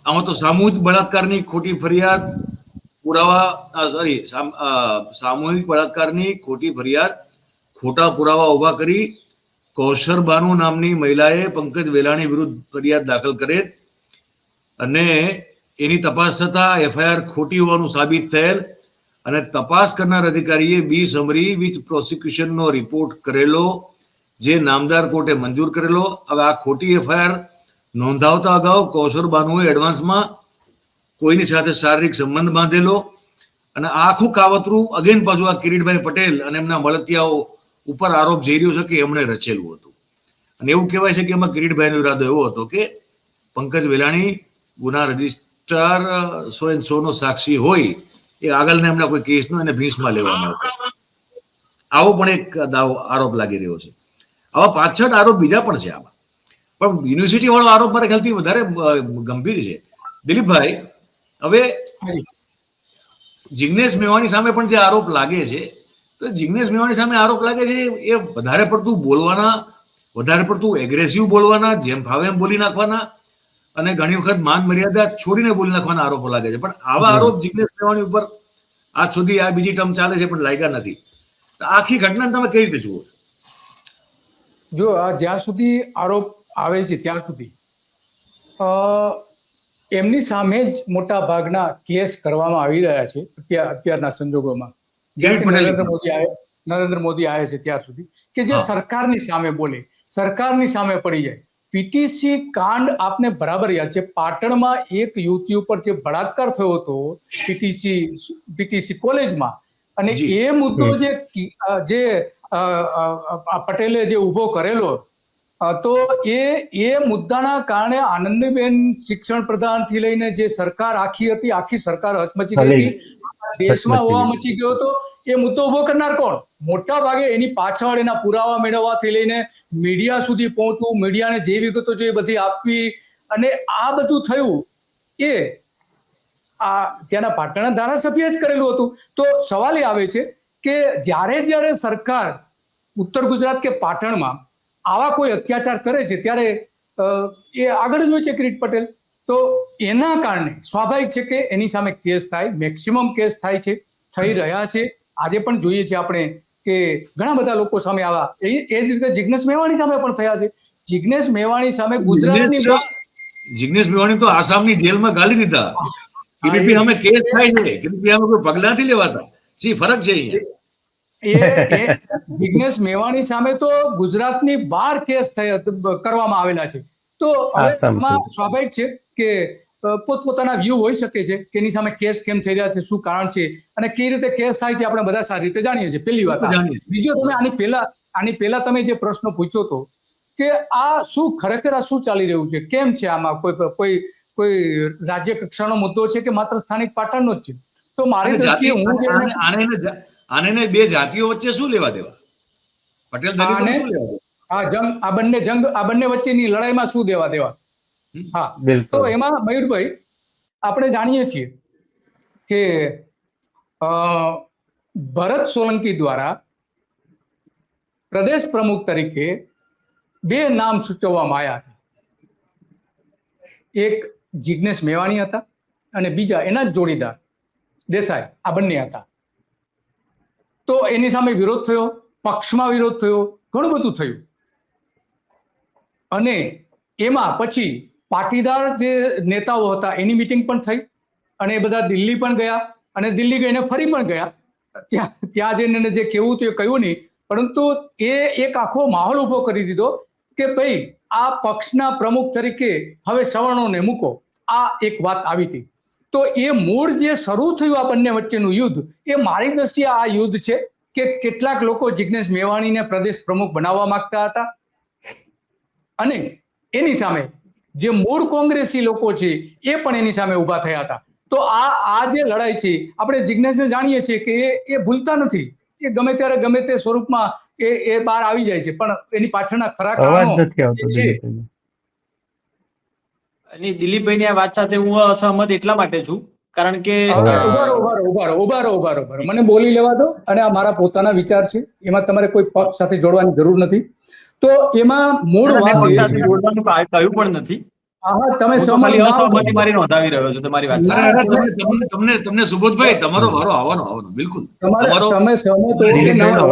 આમાં તો સામૂહિક બળાત્કારની ખોટી ફરિયાદ સામૂહિક બળાત્કારની ખોટી ફરિયાદ ખોટા પુરાવા ઉભા કરી કૌશર બાનુ નામની મહિલાએ પંકજ વેલાણી વિરુદ્ધ ફરિયાદ દાખલ કરે અને એની તપાસ થતા એફઆઈઆર ખોટી હોવાનું સાબિત થયેલ અને તપાસ કરનાર અધિકારીએ બી સમરી વિથ પ્રોસિક્યુશનનો રિપોર્ટ કરેલો, જે નામદાર કોર્ટે મંજૂર કરેલો. હવે આ ખોટી એફઆઈઆર નોંધાવતા અગાઉ કૌશર બાનુએ એડવાન્સમાં કોઈની સાથે શારીરિક સંબંધ બાંધેલો અને આ આખું કાવતરું અગેન પાછું આ કિરીટભાઈ પટેલ અને એમના મળતિયાઓ ઉપર આરોપ જઈ રહ્યો છે કે એમણે રચેલું હતું. અને એવું કહેવાય છે કે એમાં કિરીટભાઈનો ઈરાદો એવો હતો કે પંકજ વેલાણી ગુના રજિસ્ટર 100 નો સાક્ષી હોય એ આગળના એમના કોઈ કેસનો એને ભીંસમાં લેવાનો હતો. આવો પણ એક આરોપ લાગી રહ્યો છે. આવા 5-6 આરોપ બીજા પણ છે આમાં, પણ યુનિવર્સિટી વાળો આરોપ મારા ખ્યાલથી વધારે ગંભીર છે. દિલીપભાઈ, હવે જિગ્નેશ મેવાણી સામે પણ જે આરોપ લાગે છે, તો જિગ્નેશ મેવાણી સામે આરોપ લાગે છે એ વધારે પડતું બોલવાના, વધારે પડતું એગ્રેસિવ બોલવાના, જેમ ફાવે એમ બોલી નાખવાના અને ઘણી વખત માન મર્યાદા છોડીને બોલી નાખવાના આરોપો લાગે છે. પણ આવા આરોપ જિગ્નેશ મેવાણી ઉપર આજ સુધી આ બીજી ટર્મ ચાલે છે પણ લાગ્યા નથી. આખી ઘટનાને તમે કઈ રીતે જુઓ છો? જો આ જ્યાં સુધી આરોપ આવે છે ત્યાં સુધી એમની સામે જ મોટા ભાગના કેસ કરવામાં આવી રહ્યા છે અત્યારના સંજોગોમાં. નરેન્દ્ર મોદી આવે છે ત્યાર સુધી કે જે સરકારની સામે બોલે, સરકારની સામે પડી જાય. પીટીસી કાંડ આપને બરાબર યાદ છે. પાટણમાં એક યુવતી ઉપર જે બળાત્કાર થયો હતો પીટીસી કોલેજમાં, અને એ મુદ્દો જે પટેલે જે ઉભો કરેલો, તો એ મુદ્દાના કારણે આનંદીબેન શિક્ષણ પ્રધાનથી લઈને જે સરકાર આખી સરકાર હચમચી ગઈ હતી, દેશમાં હોવા મચી ગયો હતો. એ મુદ્દો ઉભો કરનાર કોણ? મોટા ભાગે એની પાછળ એના પુરાવા મેળવવાથી લઈને મીડિયા સુધી પહોંચવું, મીડિયાને જે વિગતો જોઈએ બધી આપવી, અને આ બધું થયું એ ત્યાંના પાટણના ધારાસભ્ય જ કરેલું હતું. તો સવાલ એ આવે છે કે જ્યારે સરકાર ઉત્તર ગુજરાત કે પાટણમાં આવા કોઈ અત્યાચાર કરે છે ત્યારે એ આગળ જ હોય છે કિરીટ પટેલ. તો એના કારણે સ્વાભાવિક છે કે એની સામે કેસ થાય, મેક્સિમમ કેસ થાય છે, થઈ રહ્યા છે. આજે પણ જોઈએ છીએ આપણે કે ઘણા બધા લોકો સામે આવા એ જ રીતે જિગ્નેશ મેવાણી સામે પણ થયા છે. જિગ્નેશ મેવાણી સામે ગુજરાતની જિગ્નેશ મેવાણી તો આસામની જેલમાં ગાલી દીધા. કિરીટભાઈ સામે કેસ થાય છે, કિરીટભાઈ સામે કોઈ પગલા નથી લેવાતા. શી ફરક છે અહીંયા? જિગ્નેશ મેવાણી સામે તો ગુજરાતની બહાર કેસ કરવામાં આવેલા છે. તો સ્વાભાવિક છે કે પોતપોતાના વ્યૂ હોઈ શકે છે કે એની સામે કેસ કેમ થઈ રહ્યા છે, શું કારણ છે અને કઈ રીતે કેસ થાય છે, આપણે બધા સારી રીતે જાણીએ છીએ. પહેલી વાત. બીજો, તમે આની પહેલા તમે જે પ્રશ્ન પૂછ્યો હતો કે આ શું ખરેખર આ શું ચાલી રહ્યું છે, કેમ છે આમાં કોઈ રાજ્ય કક્ષાનો મુદ્દો છે કે માત્ર સ્થાનિક પાટણનો જ છે? તો મારી દ્રષ્ટિએ આને બે જાતિઓ વચ્ચે શું લેવા દેવા? પટેલ દલિતોને શું લેવા દેવા? આ બંને વચ્ચેની લડાઈમાં શું દેવા? હા, તો એમાં મયુરભાઈ આપણે જાણીએ છીએ કે ભરત સોલંકી દ્વારા પ્રદેશ પ્રમુખ તરીકે 2 નામ સૂચવવામાં આવ્યા હતા. એક જિગ્નેશ મેવાણી હતા અને બીજા એના જ જોડીદાર દેસાઈ. આ બંને હતા. તો એની સામે વિરોધ થયો, પક્ષમાં વિરોધ થયો, ઘણું બધું થયું. અને એમાં પછી પાટીદાર જે નેતાઓ હતા એની મિટિંગ પણ થઈ અને એ બધા દિલ્હી પણ ગયા અને દિલ્હી ગઈને ફરી પણ ગયા. ત્યાં જઈને જે કહેવું તે કહ્યું નહીં, પરંતુ એ એક આખો માહોલ ઉભો કરી દીધો કે ભાઈ આ પક્ષના પ્રમુખ તરીકે હવે સવર્ણોને મૂકો. આ એક વાત આવી હતી. તો એ મૂળ જે શરૂ થયું આ બંને વચ્ચેનું યુદ્ધ, એ મારી દ્રષ્ટિએ આ યુદ્ધ છે કે કેટલાક લોકો જિગ્નેશ મેવાણીને પ્રદેશ પ્રમુખ બનાવવા માંગતા હતા અને એની સામે જે મૂળ કોંગ્રેસી લોકો છે એ પણ એની સામે ઉભા થયા હતા. તો આ જે લડાઈ છે, આપણે જિગ્નેશને જાણીએ છીએ કે એ ભૂલતા નથી. એ ગમે ત્યારે ગમે તે સ્વરૂપમાં એ બહાર આવી જાય છે, પણ એની પાછળના ખરા કારણો છે. અને દિલીપભાઈની આ વાત સાથે હું અસહમત એટલા માટે છું કારણ કે ઉભારો મને બોલી લેવા દો. અને આ મારા પોતાના વિચાર છે, એમાં તમારે કોઈ પક્ષ સાથે જોડવાની જરૂર નથી. તો એમાં મૂળ વાત જોડવાનું કહ્યું પણ નથી. હા, તમે હું તો સહમત ખાલી ના હો. અસહમતિ મારી નોંધાવી રહ્યો છું તમારી વાત અરે, સાથે. અરે, તમને સુબોધભાઈ તમારો વારો આવવાનો બિલકુલ. તમારે તમે સહમત હો કે ના હો,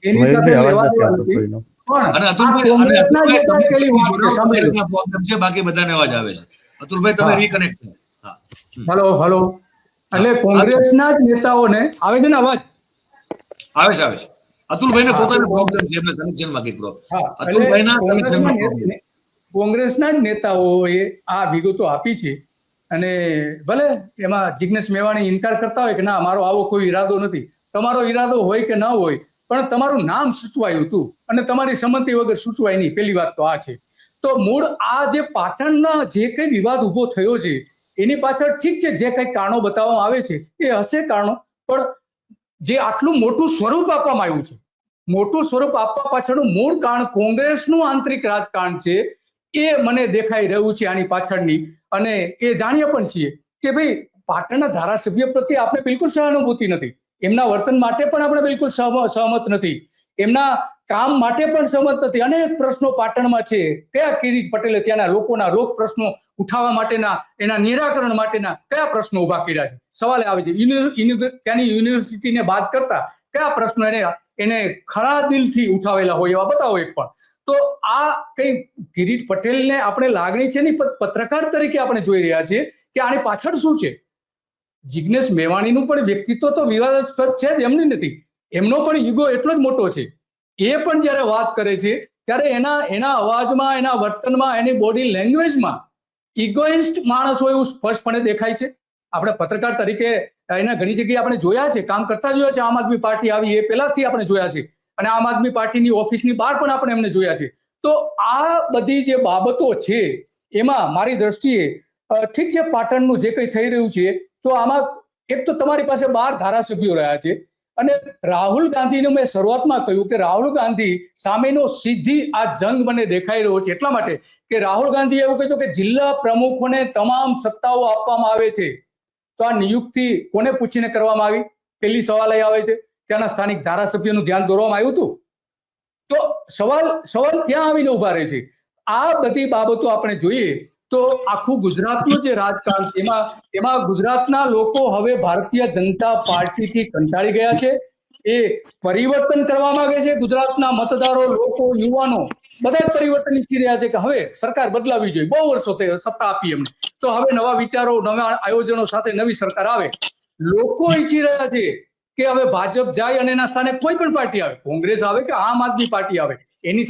એની સાથે મયુરભાઈ અવાજ લેવા નથી દેવા આવતો નથી. કોઈનો. પણ અને આ અતુલભાઈ કોંગ્રેસના જ નેતાએ પેલી વાત છે, સાંભળી લો. પ્રોબ્લેમ છે, બાકી બધાને અવાજ આવે છે. અતુલભાઈ તમે હા. રીકનેક્ટ કરો. હા. હલો. એટલે હા. કોંગ્રેસના જ નેતાઓને આવે છે ને અવાજ? આવે છે. અતુલભાઈને હા, પોતાને તો પ્રોબ્લેમ છે, એમને કનેક્શનમાં કંઈક પ્રોબ્લેમ. હા, એટલે અતુલભાઈના કોંગ્રેસના કનેક્શનમાં પ્રોબ્લેમ. કોંગ્રેસના જ નેતાઓએ આ વિગતો આપી છે. અને ભલે એમાં જિગ્નેશ મેવાણી ઇનકાર કરતા હોય કે ના, મારો આવો કોઈ ઈરાદો નથી. તમારો ઈરાદો હોય કે ન હોય, પણ તમારું નામ સૂચવાયું હતું અને તમારી સંમતિ વગર સૂચવાય નહીં. પહેલી વાત તો આ છે. તો મૂળ આ જે પાટણના જે કંઈ વિવાદ ઉભો થયો છે, એની પાછળ ઠીક છે, જે કંઈ કારણો બતાવવામાં આવે છે એ હશે કારણો, પણ જે આટલું મોટું સ્વરૂપ આપવામાં આવ્યું છે, મોટું સ્વરૂપ આપવા પાછળનું મૂળ કારણ કોંગ્રેસનું આંતરિક રાજકારણ છે, એ મને દેખાઈ રહ્યું છે આની પાછળની. અને એ જાણીએ પણ છીએ કે ભાઈ પાટણના ધારાસભ્ય પ્રત્યે આપણે બિલકુલ સહાનુભૂતિ નથી. એમના વર્તન માટે પણ આપણે બિલકુલ સહમત નથી. એમના કામ માટે પણ સહમત નથી. અનેક પ્રશ્નો પાટણમાં છે. કયા કિરીટ પટેલે ત્યાંના લોકોના લોક પ્રશ્નો ઉઠાવવા માટેના, એના નિરાકરણ માટેના કયા પ્રશ્નો ઉભા કર્યા છે? સવાલ આવે છે. ત્યાંની યુનિવર્સિટીને બાદ કરતા કયા પ્રશ્નો એને ખરા દિલથી ઉઠાવેલા હોય એવા બતાવો એક પણ. તો આ કઈ કિરીટ પટેલને આપણે લાગણી છે ને, પત્રકાર તરીકે આપણે જોઈ રહ્યા છીએ કે આની પાછળ શું છે. જિગ્નેશ મેવાણીનું પણ વ્યક્તિત્વ તો વિવાદાસ્પદ છે જ, એમની નથી. એમનો પણ ઈગો એટલો જ મોટો છે. એ પણ જ્યારે વાત કરે છે ત્યારે એના અવાજમાં, એના વર્તનમાં, એની બોડી લેંગ્વેજમાં ઇગોઇસ્ટ માણસ હોય એવું સ્પષ્ટપણે દેખાય છે. આપણે પત્રકાર તરીકે એના ઘણી જગ્યાએ આપણે જોયા છે, કામ કરતા જોયા છે. આમ આદમી પાર્ટી આવી એ પહેલાથી આપણે જોયા છે, અને આમ આદમી પાર્ટીની ઓફિસની બહાર પણ આપણે એમને જોયા છે. તો આ બધી જે બાબતો છે એમાં મારી દ્રષ્ટિએ ઠીક છે, પાટણનું જે કંઈ થઈ રહ્યું છે, તો આમાં એક તો તમારી પાસે 12 ધારાસભ્યો રહ્યા છે, અને રાહુલ ગાંધીનું મેં શરૂઆતમાં કહ્યું કે રાહુલ ગાંધી સામેનો સીધી આ જંગ મને દેખાઈ રહ્યો છે. એટલા માટે કે રાહુલ ગાંધીએ એવું કહ્યું કે જિલ્લા પ્રમુખોને તમામ સત્તાઓ આપવામાં આવે છે, તો આ નિયુક્તિ કોને પૂછીને કરવામાં આવી? પેલી સવાલ એ આવે છે. ત્યાંના સ્થાનિક ધારાસભ્યનું ધ્યાન દોરવામાં આવ્યું હતું? તો સવાલ ત્યાં આવીને ઉભા રહે છે. આ બધી બાબતો આપણે જોઈએ તો આખું ગુજરાતનું જે રાજકારણ, એમાં ગુજરાતના લોકો હવે ભારતીય જનતા પાર્ટીથી કંટાળી ગયા છે. એ પરિવર્તન કરવા માંગે છે. ગુજરાતના મતદારો, લોકો, યુવાનો બધા જ પરિવર્તન ઈચ્છી રહ્યા છે કે હવે સરકાર બદલાવી જોઈએ. બહુ વર્ષો સત્તા આપી એમને, તો હવે નવા વિચારો, નવા આયોજનો સાથે નવી સરકાર આવે. લોકો ઈચ્છી રહ્યા છે કે હવે ભાજપ જાય અને એના સ્થાને કોઈ પણ પાર્ટી આવે, કોંગ્રેસ આવે કે આમ આદમી પાર્ટી આવે, એની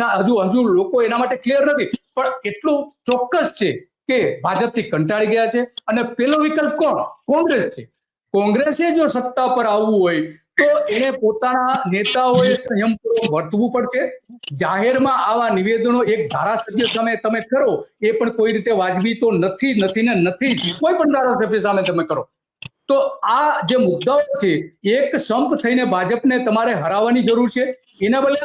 હજુ લોકો એના માટે ક્લિયર નથી. પણ એટલું ચોક્કસ છે કે ભાજપથી કંટાળી ગયા છે. અને પેલો વિકલ્પ કોણ? કોંગ્રેસ છે. કોંગ્રેસે જો સત્તા પર આવવું હોય તો એને પોતાના નેતાઓએ સંયમપૂર્વક વર્તવું પડશે. જાહેરમાં આવા નિવેદનો એક ધારાસભ્ય સામે તમે કરો, એ પણ કોઈ રીતે વાજબી તો નથી. કોઈ પણ ધારાસભ્ય સામે તમે કરો તો આ જે મુદ્દાઓ છે, એક સંપ થઈને ભાજપને તમારે હરાવવાની જરૂર છે. એના બદલે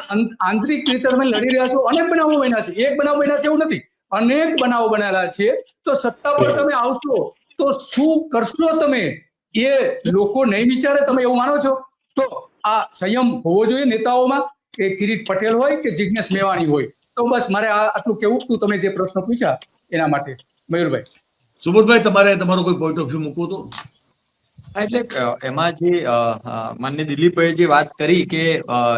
આંતરિક રીતે તમે લડી રહ્યા છો. અનેક બનાવો બન્યા છે. એક બનાવ બન્યા છે એવું નથી, અનેક બનાવો બનેલા છે. તો સત્તા પર તમે આવશો તો શું કરશો તમે, એ લોકો નહીં વિચારે. તમે એવું માનો છો? તો આ સંયમ હોવો જોઈએ નેતાઓમાં, કે કિરીટ પટેલ હોય કે જિગ્નેશ મેવાણી હોય. તો બસ મારે આટલું કેવું હતું. તમે જે પ્રશ્ન પૂછ્યા એના માટે. મયુરભાઈ. સુબોધભાઈ, તમારો કોઈ પોઈન્ટ ઓફ વ્યૂ મૂકવો તો? એટલે એમાં જે માન્ય દિલીપભાઈએ જે વાત કરી કે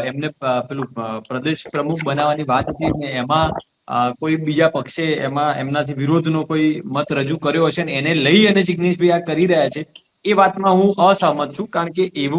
એમને પેલું પ્રદેશ પ્રમુખ બનાવવાની વાત હતી ને, એમાં કોઈ બીજા પક્ષે એમાં એમનાથી વિરોધનો કોઈ મત રજૂ કર્યો હશે ને એને લઈ અને જિગ્નેશભાઈ આ કરી રહ્યા છે, એ વાતમાં હું અસહમત છું. કારણ કે એવું